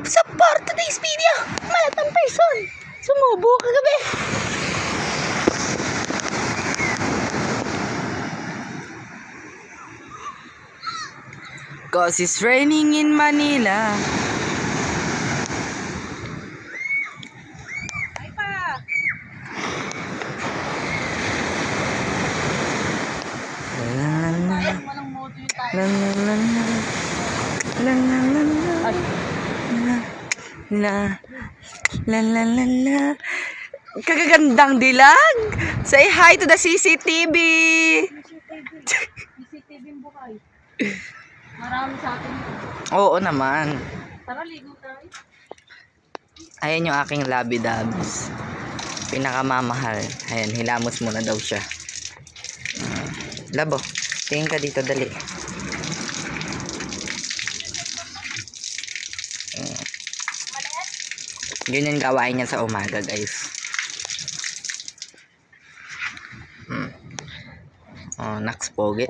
sa for today's video. Malatang person. Sumubo kagabi. Cause it's raining in Manila. La la la la la la la la la la. Kagagandang dilag. Say hi to the CCTV. CCTV buhay. Marami sa atin. Oo naman. Tara, ligo tayo. Ayan yung aking labidabs. Pinakamamahal. Ayan, hilamos muna daw siya. Labo, tingin ka dito, dali. Yun yung gawain niya sa umaga, guys. Oh, Nax Pogi.